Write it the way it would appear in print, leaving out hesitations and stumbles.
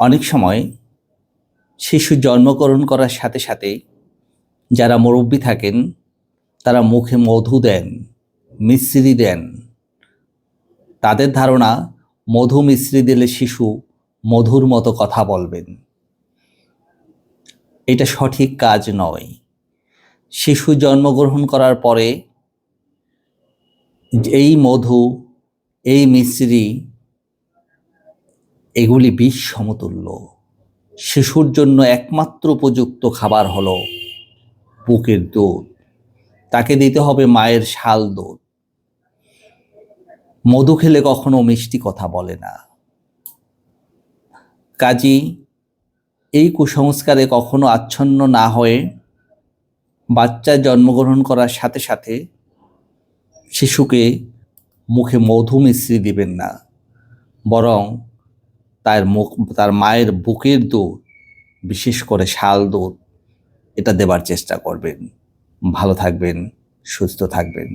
অনেক সময় শিশু জন্মগ্রহণ করার সাথে সাথে যারা মুরব্বী থাকেন তারা মুখে মধু দেন, মিশ্রি দেন। তাদের ধারণা মধু মিশ্রি দিলে শিশু মধুর মতো কথা বলবেন। এটা সঠিক কাজ নয়। শিশু জন্মগ্রহণ করার পরে এই মধু, এই মিশ্রি, এগুলি বিষ সমতুল্য। শিশুর জন্য একমাত্র উপযুক্ত খাবার হলো বুকের দুধ। তাকে দিতে হবে মায়ের শাল দুধ। মধু খেলে কখনো মিষ্টি কথা বলে না। কাজী এই কুসংস্কারে কখনো আচ্ছন্ন না হয়ে বাচ্চা জন্মগ্রহণ করার সাথে সাথে শিশুকে মুখে মধু মিশ্রি দিবেন না, বরং তার মায়ের বুকের দুধ, বিশেষ করে শাল দুধ, এটা দেবার চেষ্টা করবেন। ভালো থাকবেন, সুস্থ থাকবেন।